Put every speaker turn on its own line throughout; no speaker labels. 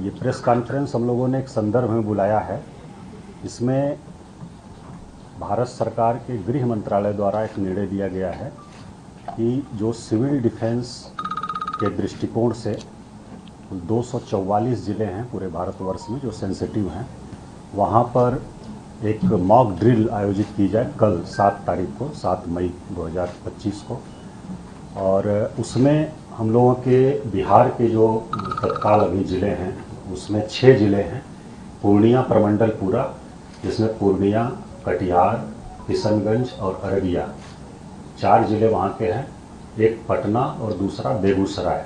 ये press conference हम लोगों ने एक संदर्भ में बुलाया है। इसमें भारत सरकार के गृह मंत्रालय द्वारा एक निर्णय दिया गया है कि जो सिविल डिफेंस के दृष्टिकोण से 244 ज़िले हैं पूरे भारतवर्ष में जो सेंसिटिव हैं, वहाँ पर एक मॉक ड्रिल आयोजित की जाए कल 7 तारीख को, 7 मई 2025 को। और उसमें हम लोगों के बिहार के जो तत्काल अभी ज़िले हैं उसमें 6 ज़िले हैं। पूर्णिया प्रमंडल पूरा, जिसमें पूर्णिया, कटिहार, किशनगंज और अररिया 4 ज़िले वहाँ के हैं। एक पटना और दूसरा बेगूसराय।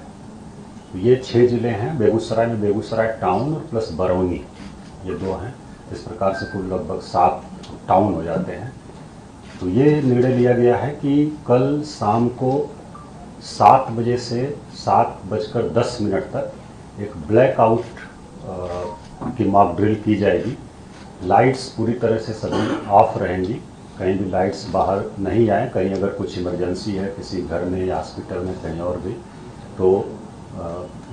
ये 6 ज़िले हैं। बेगूसराय में बेगूसराय टाउन और प्लस बरौनी, ये 2 हैं। इस प्रकार से कुल लगभग 7 टाउन हो जाते हैं। तो ये निर्णय लिया गया है कि कल शाम को 7 बजे से 7:10 तक एक ब्लैकआउट की मॉक ड्रिल की जाएगी। लाइट्स पूरी तरह से सभी ऑफ रहेंगी, कहीं भी लाइट्स बाहर नहीं आए। कहीं अगर कुछ इमरजेंसी है किसी घर में या हॉस्पिटल में कहीं और भी, तो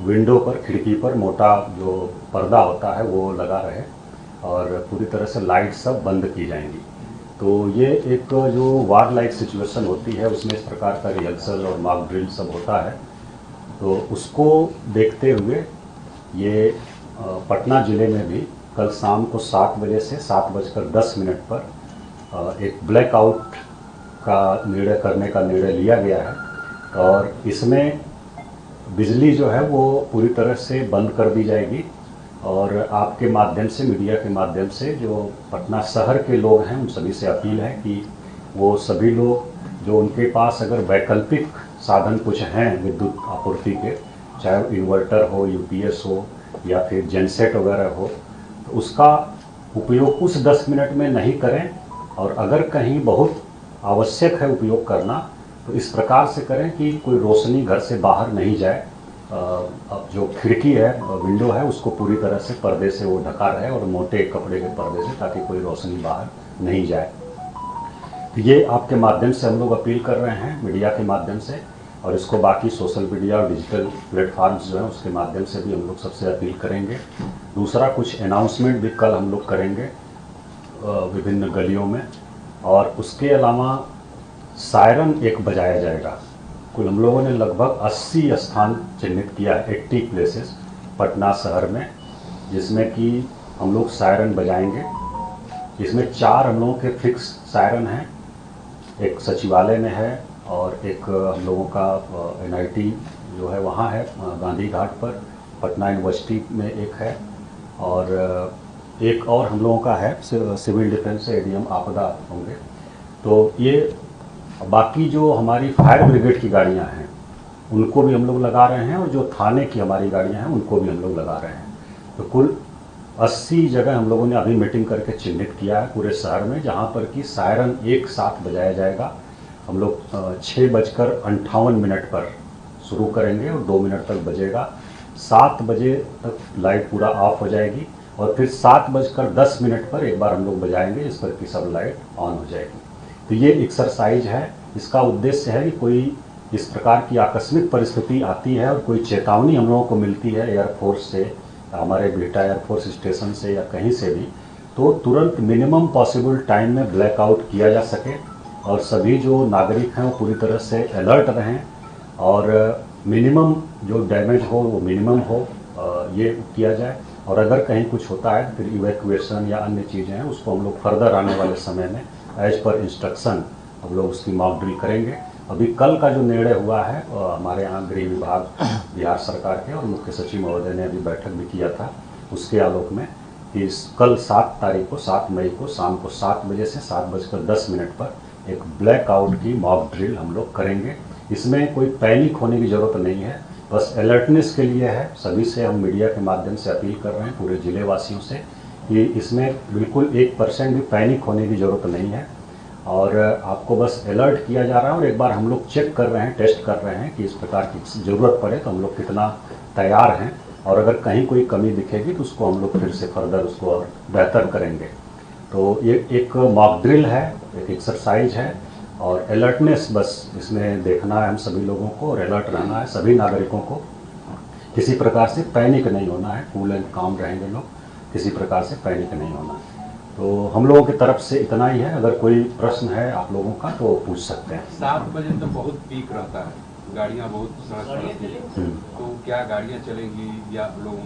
विंडो पर, खिड़की पर मोटा जो पर्दा होता है वो लगा रहे और पूरी तरह से लाइट सब बंद की जाएंगी। तो ये एक जो वार लाइक सिचुएशन होती है उसमें इस प्रकार का रिहर्सल और मॉक ड्रिल सब होता है। तो उसको देखते हुए ये पटना ज़िले में भी कल शाम को 7 बजे से 7:10 पर एक ब्लैकआउट का निर्णय करने का निर्णय लिया गया है। और इसमें बिजली जो है वो पूरी तरह से बंद कर दी जाएगी। और आपके माध्यम से, मीडिया के माध्यम से जो पटना शहर के लोग हैं उन सभी से अपील है कि वो सभी लोग जो उनके पास अगर वैकल्पिक साधन कुछ हैं विद्युत आपूर्ति के, चाहे इन्वर्टर हो, यूपीएस हो या फिर जेनसेट वगैरह हो, तो उसका उपयोग उस 10 मिनट में नहीं करें। और अगर कहीं बहुत आवश्यक है उपयोग करना तो इस प्रकार से करें कि कोई रोशनी घर से बाहर नहीं जाए। अब जो खिड़की है, विंडो है, उसको पूरी तरह से पर्दे से वो ढका रहे और मोटे कपड़े के पर्दे से, ताकि कोई रोशनी बाहर नहीं जाए। तो ये आपके माध्यम से हम लोग अपील कर रहे हैं, मीडिया के माध्यम से। और इसको बाकी सोशल मीडिया और डिजिटल प्लेटफार्म्स जो हैं उसके माध्यम से भी हम लोग सबसे अपील करेंगे। दूसरा, कुछ अनाउंसमेंट भी कल हम लोग करेंगे विभिन्न गलियों में। और उसके अलावा सायरन एक बजाया जाएगा। कुल हम लोगों ने लगभग 80 स्थान चिन्हित किया है, 80 प्लेसेस पटना शहर में, जिसमें कि हम लोग सायरन बजाएंगे। इसमें 4 हम लोगों के फिक्स सायरन हैं। एक सचिवालय में है और एक हम लोगों का एनआईटी जो है वहाँ है गांधी घाट पर, पटना यूनिवर्सिटी में एक है, और एक और हम लोगों का है सिविल डिफेंस एडीएम आपदा होंगे। तो ये बाकी जो हमारी फायर ब्रिगेड की गाड़ियां हैं उनको भी हम लोग लगा रहे हैं, और जो थाने की हमारी गाड़ियां हैं उनको भी हम लोग लगा रहे हैं। तो कुल 80 जगह हम लोगों ने अभी मीटिंग करके चिन्हित किया है पूरे शहर में, जहां पर कि सायरन एक साथ बजाया जाएगा। हम लोग 6:58 पर शुरू करेंगे और 2 मिनट तक बजेगा। 7 बजे तक लाइट पूरा ऑफ हो जाएगी और फिर 7:10 पर एक बार हम लोग बजाएंगे, जिस पर कि सब लाइट ऑन हो जाएगी। तो ये एक्सरसाइज है। इसका उद्देश्य है कि कोई इस प्रकार की आकस्मिक परिस्थिति आती है और कोई चेतावनी हम लोगों को मिलती है एयरफोर्स से, हमारे बिहटा एयरफोर्स स्टेशन से या कहीं से भी, तो तुरंत मिनिमम पॉसिबल टाइम में ब्लैकआउट किया जा सके और सभी जो नागरिक हैं वो पूरी तरह से अलर्ट रहें और मिनिमम जो डैमेज हो वो मिनिमम हो, ये किया जाए। और अगर कहीं कुछ होता है तो फिर इवैक्यूएशन या अन्य चीज़ें हैं उसको हम लोग फर्दर आने वाले समय में एज पर इंस्ट्रक्शन हम लोग उसकी मॉक ड्रिल करेंगे। अभी कल का जो निर्णय हुआ है हमारे यहाँ गृह विभाग बिहार सरकार के और मुख्य सचिव महोदय ने अभी बैठक भी किया था, उसके आलोक में कि कल 7 तारीख को, 7 मई को शाम को 7 बजे से 7:10 पर एक ब्लैकआउट की मॉक ड्रिल हम लोग करेंगे। इसमें कोई पैनिक होने की ज़रूरत नहीं है, बस अलर्टनेस के लिए है। सभी से हम मीडिया के माध्यम से अपील कर रहे हैं, पूरे ज़िले वासियों से, कि इसमें बिल्कुल 1% भी पैनिक होने की ज़रूरत नहीं है। और आपको बस अलर्ट किया जा रहा है और एक बार हम लोग चेक कर रहे हैं, टेस्ट कर रहे हैं कि इस प्रकार की ज़रूरत पड़े तो हम लोग कितना तैयार हैं, और अगर कहीं कोई कमी दिखेगी तो उसको हम लोग फिर से फर्दर उसको और बेहतर करेंगे। तो ये एक मॉक ड्रिल है, एक एक्सरसाइज है, और अलर्टनेस बस इसमें देखना है हम सभी लोगों को, और अलर्ट रहना है सभी नागरिकों को किसी प्रकार से पैनिक नहीं होना है, कूल एंड काम रहेंगे लोग, किसी प्रकार से पैनिक नहीं होना है। तो हम लोगों की तरफ से इतना ही है। अगर कोई प्रश्न है आप लोगों का तो पूछ सकते हैं।
7 बजे तो बहुत पीक रहता है, गाड़ियाँ बहुत सड़क पर रहती हैं, तो क्या गाड़ियाँ चलेंगी या लोग